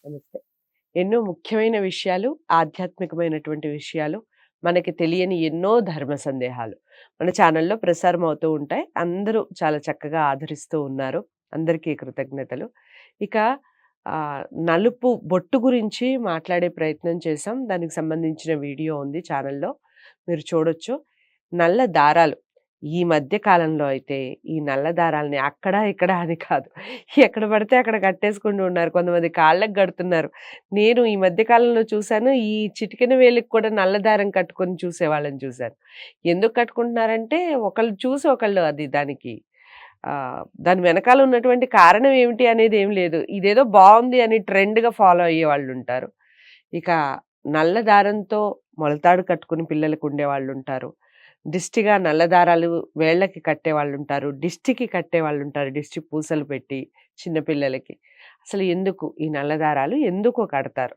నమస్తే. ఎన్నో ముఖ్యమైన విషయాలు, ఆధ్యాత్మికమైనటువంటి విషయాలు, మనకి తెలియని ఎన్నో ధర్మ సందేహాలు మన ఛానల్‌లో ప్రసారం అవుతూ ఉంటాయి. అందరూ చాలా చక్కగా ఆదరిస్తూ ఉన్నారు. అందరికీ కృతజ్ఞతలు. ఇక నలుపు బొట్టు గురించి మాట్లాడే ప్రయత్నం చేశాం. దానికి సంబంధించిన వీడియో ఉంది ఛానల్‌లో. మీరు చూడొచ్చు. నల్ల దారాలు ఈ మధ్య కాలంలో అయితే ఈ నల్ల దారాల్ని అక్కడ, ఇక్కడ అని కాదు. ఎక్కడ పడితే అక్కడ కట్టేసుకుంటూ ఉన్నారు. కొంతమంది కాళ్ళకి కడుతున్నారు. నేను ఈ మధ్య కాలంలో చూసాను. ఈ చిటికెన వేలుకి కూడా నల్ల దారం కట్టుకొని చూసేవాళ్ళని చూసాను. ఎందుకు కట్టుకుంటున్నారంటే ఒకళ్ళు చూసి ఒకళ్ళు అది దానికి దాని వెనకాల ఉన్నటువంటి కారణం ఏమిటి అనేది ఏం లేదు. ఇదేదో బావుంది అని ట్రెండ్‌గా ఫాలో అయ్యేవాళ్ళుంటారు. ఇక నల్ల దారంతో మొలతాడు కట్టుకుని పిల్లలకు ఉండేవాళ్ళుంటారు. దిష్టిగా నల్ల దారాలు వేళ్ళకి కట్టేవాళ్ళుంటారు. దిష్టికి కట్టేవాళ్ళుంటారు. దిష్టి పూసలు పెట్టి చిన్న పిల్లలకి. అసలు ఎందుకు ఈ నల్ల దారాలు ఎందుకు కడతారు?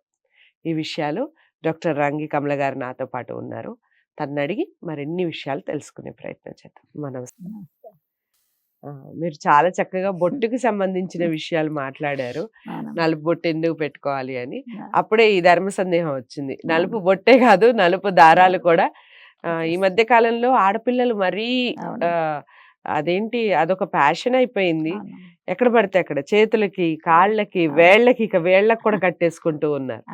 ఈ విషయాలు డాక్టర్ రంగి కమల గారు నాతో పాటు ఉన్నారు. తననడిగి మరిన్ని విషయాలు తెలుసుకునే ప్రయత్నం చేద్దాం. నమస్తే. ఆ! మీరు చాలా చక్కగా బొట్టుకి సంబంధించిన విషయాలు మాట్లాడారు. నలుపు బొట్టు ఎందుకు పెట్టుకోవాలి అని. అప్పుడే ఈ ధర్మ సందేహం వచ్చింది. నలుపు బొట్టే కాదు, నలుపు దారాలు కూడా ఈ మధ్య కాలంలో ఆడపిల్లలు మరీ అదేంటి అదొక ప్యాషన్ అయిపోయింది. ఎక్కడ పడితే అక్కడ చేతులకి, కాళ్ళకి, వేళ్ళకి, ఇక వేళ్ళకి కూడా కట్టేసుకుంటూ ఉన్నారు.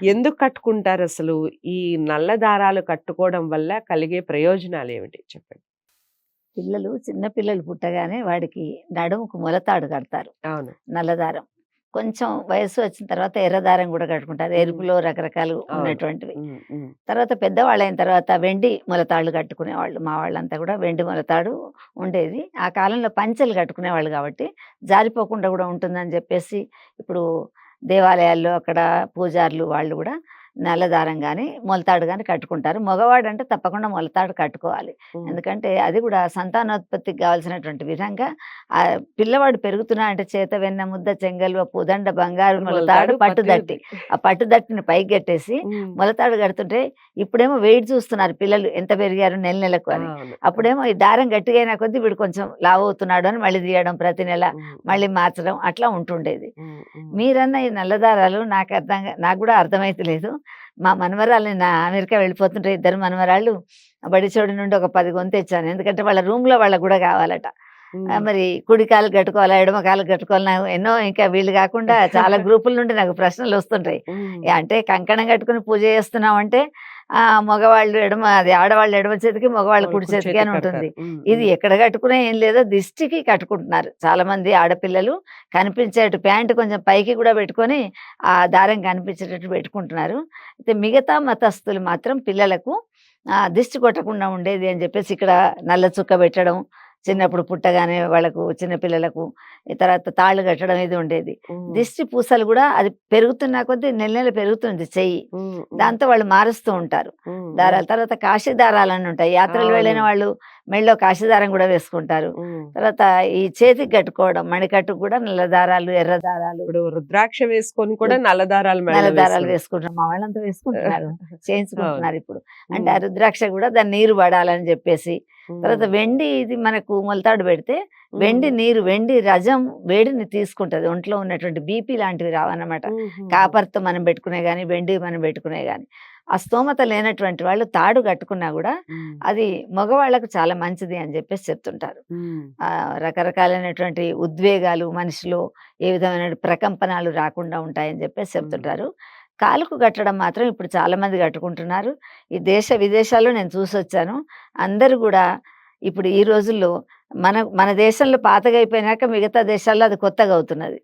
ఎందుకు కట్టుకుంటారు అసలు? ఈ నల్ల దారాలు కట్టుకోవడం వల్ల కలిగే ప్రయోజనాలు ఏమిటి చెప్పండి? పిల్లలు చిన్న పిల్లలు పుట్టగానే వాడికి నడుముకు మొలతాడు కడతారు. అవును. నల్లదారం. కొంచెం వయస్సు వచ్చిన తర్వాత ఎర్రదారం కూడా కట్టుకుంటారు. ఎరుపులో రకరకాలు ఉన్నటువంటివి. తర్వాత పెద్దవాళ్ళైన తర్వాత వెండి మొలతాళ్ళు కట్టుకునేవాళ్ళు. మా వాళ్ళంతా కూడా వెండి మొలతాడు ఉండేది. ఆ కాలంలో పంచెలు కట్టుకునేవాళ్ళు కాబట్టి జారిపోకుండా కూడా ఉంటుందని చెప్పేసి ఇప్పుడు దేవాలయాల్లో అక్కడ పూజారులు వాళ్ళు కూడా నల్లదారం గాని, మొలతాడు గాని కట్టుకుంటారు. మగవాడంటే తప్పకుండా మొలతాడు కట్టుకోవాలి. ఎందుకంటే అది కూడా సంతానోత్పత్తికి కావాల్సినటువంటి విధంగా పిల్లవాడు పెరుగుతున్నా అంటే చేత వెన్న ముద్ద చెంగల్వ పుదండ బంగారు మొలతాడు పట్టుదట్టి. ఆ పట్టుదట్టిని పైకి కట్టేసి మొలతాడు కడుతుంటే ఇప్పుడేమో వెయిట్ చూస్తున్నారు పిల్లలు ఎంత పెరిగారు నెల నెలకు అని. అప్పుడేమో ఈ దారం గట్టిగా అయినా కొద్దీ వీడు కొంచెం లావు అవుతున్నాడు అని మళ్ళీ తీయడం ప్రతి నెల మళ్ళీ మార్చడం అట్లా ఉంటుండేది. మీరన్న ఈ నల్లదారాలు నాకు కూడా అర్థమైతలేదు. మా మనవరాలు నిన్న అమెరికా వెళ్ళిపోతుంటే ఇద్దరు మనవరాళ్ళు బడిచోడి నుండి ఒక 10 కొని తెచ్చాను. ఎందుకంటే వాళ్ళ రూమ్‌లో వాళ్ళకి కూడా కావాలట. మరి కుడి కాలు కట్టుకోవాలా, ఎడమ కాలు కట్టుకోవాలా, నాకు ఎన్నో ఇంకా వీళ్ళు కాకుండా చాలా గ్రూపుల నుండి నాకు ప్రశ్నలు వస్తుంటాయి. అంటే కంకణం కట్టుకుని పూజ చేస్తున్నామంటే మగవాళ్ళు ఆడవాళ్ళు ఎడమ చేతికి, మగవాళ్ళు కుడి చేతికి అని ఉంటుంది. ఇది ఎక్కడ కట్టుకునే ఏం లేదో దిష్టికి కట్టుకుంటున్నారు చాలా మంది ఆడపిల్లలు. కనిపించేట్టు ప్యాంటు కొంచెం పైకి కూడా పెట్టుకొని ఆ దారం కనిపించేటట్టు పెట్టుకుంటున్నారు. అయితే మిగతా మతస్థులు మాత్రం పిల్లలకు దిష్టి కొట్టకుండా ఉండేది అని చెప్పేసి ఇక్కడ నల్ల చుక్క పెట్టడం, చిన్నప్పుడు పుట్టగానే వాళ్ళకు చిన్నపిల్లలకు తర్వాత తాళ్ళు కట్టడం ఇది ఉండేది. దిష్టి పూసలు కూడా అది పెరుగుతున్న కొద్దీ నెల నెల పెరుగుతుంది చెయ్యి. దాంతో వాళ్ళు మారుస్తూ ఉంటారు దారాలు. తర్వాత కాశీ దారాలని ఉంటాయి. యాత్రలు వెళ్ళిన వాళ్ళు మెళ్ళో కాశీదారం కూడా వేసుకుంటారు. తర్వాత ఈ చేతికి కట్టుకోవడం మణికట్టుకు కూడా నల్ల దారాలు, ఎర్ర దారాలు. ఇప్పుడు రుద్రాక్ష వేసుకొని కూడా నల్ల దారాలు వేసుకుంటారు. మా వాళ్ళంతా వేసుకుంటున్నారు, చేయించుకుంటున్నారు ఇప్పుడు. అంటే ఆ రుద్రాక్ష కూడా దాని నీరు పడాలని చెప్పేసి. తర్వాత వెండి ఇది మనకు మొలతాడు పెడితే వెండి నీరు, వెండి రజం వేడిని తీసుకుంటది. ఒంట్లో ఉన్నటువంటి బీపీ లాంటివి రావన్నమాట. కాపర్తో మనం పెట్టుకునే గాని, వెండి మనం పెట్టుకునే గాని. ఆ స్తోమత లేనటువంటి వాళ్ళు తాడు కట్టుకున్నా కూడా అది మగవాళ్లకు చాలా మంచిది అని చెప్పేసి చెప్తుంటారు. రకరకాలైనటువంటి ఉద్వేగాలు మనిషిలో ఏ విధమైన ప్రకంపనాలు రాకుండా ఉంటాయని చెప్పేసి చెప్తుంటారు. కాలుకు కట్టడం మాత్రం ఇప్పుడు చాలా మంది కట్టుకుంటున్నారు. ఈ దేశ విదేశాల్లో నేను చూసొచ్చాను. అందరూ కూడా ఇప్పుడు ఈ రోజుల్లో మన దేశంలో పాతగా అయిపోయినాక మిగతా దేశాల్లో అది కొత్తగా అవుతున్నది.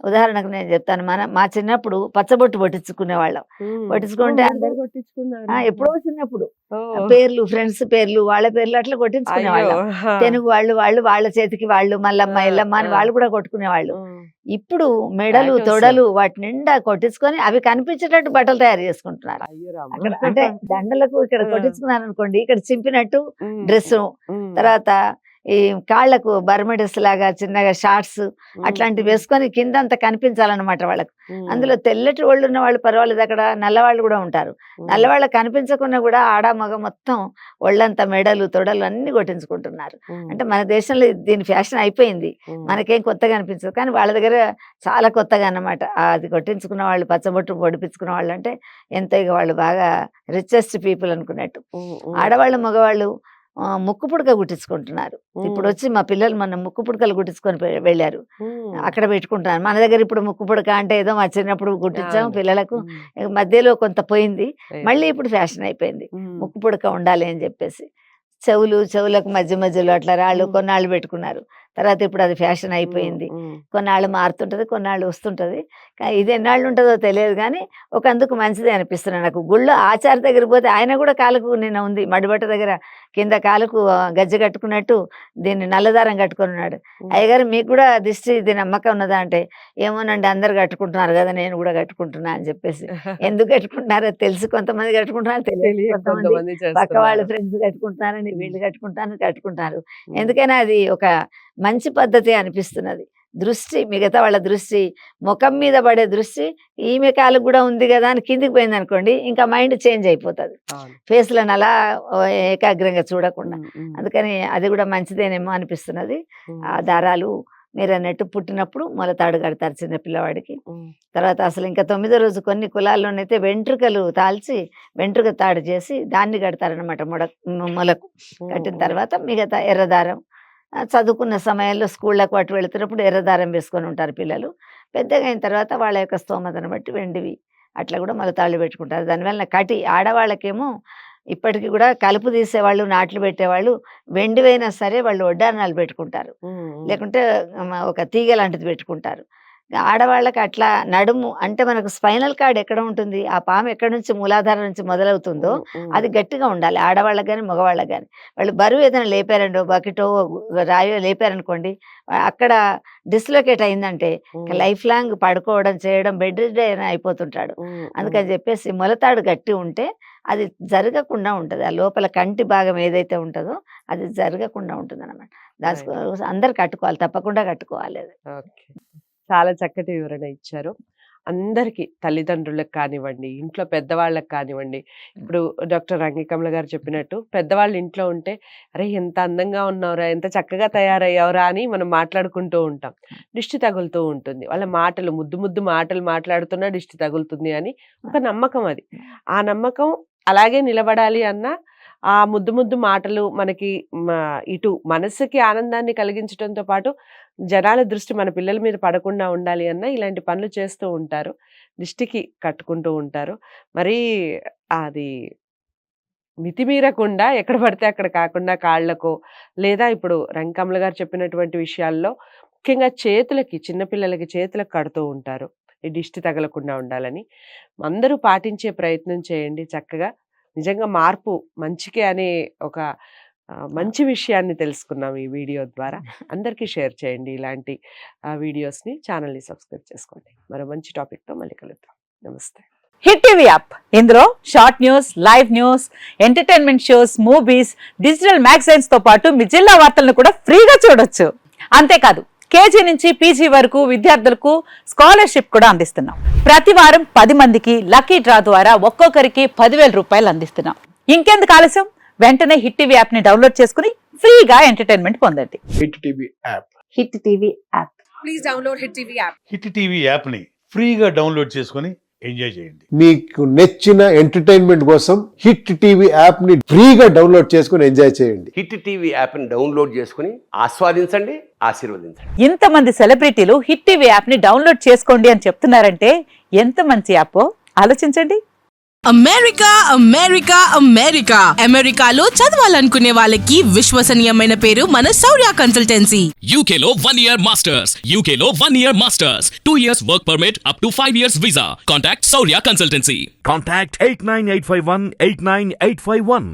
ఉదాహరణకు నేను చెప్తాను, మా చిన్నప్పుడు పచ్చబొట్టు పట్టించుకునేవాళ్ళం. పట్టించుకుంటే అందరు ఎప్పుడో చిన్నప్పుడు పేర్లు, ఫ్రెండ్స్ పేర్లు, వాళ్ళ పేర్లు అట్లా కొట్టించుకునేవాళ్ళం. తెలుగు వాళ్ళు వాళ్ళ చేతికి వాళ్ళు మల్లమ్మ ఎల్లమ్మ అని వాళ్ళు కూడా కొట్టుకునేవాళ్ళు. ఇప్పుడు మెడలు తొడలు వాటి నిండా కొట్టించుకొని అవి కనిపించేటట్టు బట్టలు తయారు చేసుకుంటున్నారు. అక్కడ అంటే దండలకు ఇక్కడ కొట్టించుకున్నారు అనుకోండి, ఇక్కడ చింపినట్టు డ్రెస్, తర్వాత ఈ కాళ్ళకు బర్మెడస్ లాగా చిన్నగా షార్ట్స్ అట్లాంటివి వేసుకొని కింద అంతా కనిపించాలన్నమాట వాళ్ళకు. అందులో తెల్లటి వాళ్ళు ఉన్న వాళ్ళు పర్వాలేదు, అక్కడ నల్లవాళ్ళు కూడా ఉంటారు. నల్లవాళ్ళకి కనిపించకుండా కూడా ఆడ మగ మొత్తం ఒళ్ళంతా మెడలు తొడలు అన్ని కొట్టించుకుంటున్నారు. అంటే మన దేశంలో దీని ఫ్యాషన్ అయిపోయింది, మనకేం కొత్తగా అనిపించదు. కానీ వాళ్ళ దగ్గర చాలా కొత్తగా అన్నమాట. అది కొట్టించుకున్న వాళ్ళు, పచ్చబొట్టు పొడిపించుకున్న వాళ్ళు అంటే ఎంతో ఇక వాళ్ళు బాగా రిచెస్ట్ పీపుల్ అనుకున్నట్టు. ఆడవాళ్ళు మగవాళ్ళు ముక్కు పుడక కుట్టించుకుంటున్నారు. ఇప్పుడు వచ్చి మా పిల్లలు మన ముక్కు పుడకలు కుట్టించుకొని వెళ్ళారు, అక్కడ పెట్టుకుంటున్నారు. మన దగ్గర ఇప్పుడు ముక్కు పుడక అంటే ఏదో మా చిన్నప్పుడు కుట్టించాం పిల్లలకు, మధ్యలో కొంత పోయింది, మళ్ళీ ఇప్పుడు ఫ్యాషన్ అయిపోయింది ముక్కు పుడక ఉండాలి అని చెప్పేసి. చెవులకు మధ్య మధ్యలో అట్లా రాళ్ళు కొన్నాళ్ళు పెట్టుకున్నారు. తర్వాత ఇప్పుడు అది ఫ్యాషన్ అయిపోయింది. కొన్నాళ్ళు మారుతుంటది, కొన్నాళ్ళు వస్తుంటది. ఇది ఎన్నాళ్ళు ఉంటుందో తెలియదు, కానీ ఒక అందుకు మంచిదే అనిపిస్తున్నాను నాకు. గుళ్ళో ఆచార్య దగ్గర పోతే ఆయన కూడా కాలుకు నిన్న ఉంది మడిబట్ట దగ్గర కింద కాలుకు గజ్జె కట్టుకున్నట్టు దీన్ని నల్లదారం కట్టుకొని ఉన్నాడు. అయ్యగారు మీకు కూడా దిష్టి ఇది నమ్మకం ఉన్నదా అంటే, ఏమోనండి అందరు కట్టుకుంటున్నారు కదా నేను కూడా కట్టుకుంటున్నా అని చెప్పేసి. ఎందుకు కట్టుకుంటున్నారో తెలిసి కొంతమంది కట్టుకుంటున్నారు, తెలియదు కొంతమంది పక్క వాళ్ళ ఫ్రెండ్స్ కట్టుకుంటున్నారని వీళ్ళు కట్టుకుంటారు. ఎందుకైనా అది ఒక మంచి పద్ధతి అనిపిస్తున్నది. దృష్టి మిగతా వాళ్ళ దృష్టి ముఖం మీద పడే దృష్టి ఈమె కాలకు కూడా ఉంది కదా అని కిందికి పోయింది అనుకోండి, ఇంకా మైండ్ చేంజ్ అయిపోతుంది, ఫేస్లను అలా ఏకాగ్రంగా చూడకుండా. అందుకని అది కూడా మంచిదేనేమో అనిపిస్తున్నది. ఆ దారాలు మీరు అన్నట్టు పుట్టినప్పుడు మొలతాడు కడతారు చిన్న పిల్లవాడికి. తర్వాత అసలు ఇంకా 9వ రోజు కొన్ని కులాల్లోనైతే వెంట్రుకలు తాల్చి వెంట్రుక తాడు చేసి దాన్ని కడతారనమాట మొలకు. కట్టిన తర్వాత మిగతా ఎర్రదారం, చదువుకున్న సమయంలో స్కూళ్ళకు అటు వెళుతున్నప్పుడు ఎర్రదారం వేసుకొని ఉంటారు పిల్లలు. పెద్దగా అయిన తర్వాత వాళ్ళ యొక్క స్తోమతను బట్టి వెండివి అట్లా కూడా మొలతాళ్ళు పెట్టుకుంటారు. దానివల్ల ఆడవాళ్ళకేమో ఇప్పటికీ కూడా కలుపు తీసేవాళ్ళు, నాట్లు పెట్టేవాళ్ళు వెండివైనా సరే వాళ్ళు వడ్డారణాలు పెట్టుకుంటారు, లేకుంటే ఒక తీగ లాంటిది పెట్టుకుంటారు. ఆడవాళ్ళకి అట్లా నడుము అంటే మనకు స్పైనల్ కార్డ్ ఎక్కడ ఉంటుంది, ఆ పాము ఎక్కడి నుంచి మూలాధారం నుంచి మొదలవుతుందో అది గట్టిగా ఉండాలి ఆడవాళ్ళకి కానీ మగవాళ్ళకి కానీ. వాళ్ళు బరువు ఏదైనా లేపారండో బకెటో రాయో లేపారనుకోండి, అక్కడ డిస్లొకేట్ అయిందంటే లైఫ్ లాంగ్ పడుకోవడం చేయడం బెడ్ అయిపోతుంటాడు. అందుకని చెప్పేసి మొలతాడు గట్టి ఉంటే అది జరగకుండా ఉంటుంది, ఆ లోపల కంటి భాగం ఏదైతే ఉంటుందో అది జరగకుండా ఉంటుంది అన్నమాట. దాని అందరు కట్టుకోవాలి, తప్పకుండా కట్టుకోవాలి అది. చాలా చక్కటి వివరణ ఇచ్చారు. అందరికీ తల్లిదండ్రులకు కానివ్వండి, ఇంట్లో పెద్దవాళ్ళకి కానివ్వండి, ఇప్పుడు డాక్టర్ రంగికమల గారు చెప్పినట్టు పెద్దవాళ్ళు ఇంట్లో ఉంటే అరే ఎంత అందంగా ఉన్నావురా, ఎంత చక్కగా తయారయ్యావురా అని మనం మాట్లాడుకుంటూ ఉంటాం. దిష్టి తగులుతూ ఉంటుంది, వాళ్ళ మాటలు ముద్దు ముద్దు మాటలు మాట్లాడుతున్నా దిష్టి తగులుతుంది అని ఒక నమ్మకం. అది ఆ నమ్మకం అలాగే నిలబడాలి అన్న ఆ ముద్దు ముద్దు మాటలు మనకి ఇటు మనసుకి ఆనందాన్ని కలిగించడంతో పాటు జనాల దృష్టి మన పిల్లల మీద పడకుండా ఉండాలి అన్న ఇలాంటి పనులు చేస్తూ ఉంటారు, దిష్టికి కట్టుకుంటూ ఉంటారు. మరి అది మితిమీరకుండా ఎక్కడ పడితే అక్కడ కాకుండా కాళ్ళకో, లేదా ఇప్పుడు రంగకమల గారు చెప్పినటువంటి విషయాల్లో ముఖ్యంగా చేతులకి, చిన్నపిల్లలకి చేతులకు కడుతూ ఉంటారు ఈ దిష్టి తగలకుండా ఉండాలని. అందరూ పాటించే ప్రయత్నం చేయండి. చక్కగా నిజంగా మార్పు మంచికే అనే ఒక మంచి విషయాన్ని తెలుసుకున్నాం ఈ వీడియో ద్వారా. అందరికీ షేర్ చేయండి ఇలాంటి వీడియోస్ని, ఛానల్ని సబ్స్క్రైబ్ చేసుకోండి. మరో మంచి టాపిక్తో మళ్ళీ కలుద్దాం. నమస్తే. హిట్ టీవీ యాప్, ఇందులో short news, live news, entertainment shows, movies, digital magazines తో పాటు మీ జిల్లా వార్తలను కూడా ఫ్రీగా చూడొచ్చు. అంతేకాదు కేజీ నుంచి పీజీ వరకు విద్యార్థులకు స్కాలర్షిప్ కూడా అందిస్తున్నాం. ప్రతి వారం 10 మందికి లక్కీ డ్రా ద్వారా ఒక్కొక్కరికి 10,000 రూపాయలు అందిస్తున్నాం. ఇంకెందుకు ఆలస్యం, వెంటనే హిట్ టీవీ యాప్ ని డౌన్లోడ్ చేసుకుని ఫ్రీగా ఎంటర్టైన్మెంట్ పొందండి. Hit TV app. Hit TV app. Please download hit TV app. Hit TV app ని ఫ్రీగా డౌన్లోడ్ చేసుకుని ఎంజాయ్ చేయండి. మీకు నచ్చిన ఎంటర్టైన్మెంట్ కోసం హిట్ టీవీ యాప్ ని ఫ్రీగా డౌన్లోడ్ చేసుకుని ఎంజాయ్ చేయండి. హిట్ టీవీ యాప్ ని డౌన్లోడ్ చేసుకుని ఆస్వాదించండి, ఆశీర్వదించండి. ఇంతమంది సెలబ్రిటీలు హిట్ టీవీ యాప్ ని డౌన్లోడ్ చేసుకోండి అని చెప్తున్నారంటే ఎంత మంచి యాప్ ఆలోచించండి. అమెరికా అమెరికా అమెరికా అమెరికాలో చదవాలనుకునే వాళ్ళకి విశ్వసనీయమైన పేరు మన శౌర్య కన్సల్టెన్సీ. UK లో 1 year masters. UK లో 1 year masters. 2 years work permit up to 5 years visa. Contact Saurya Consultancy. Contact 89851 89851.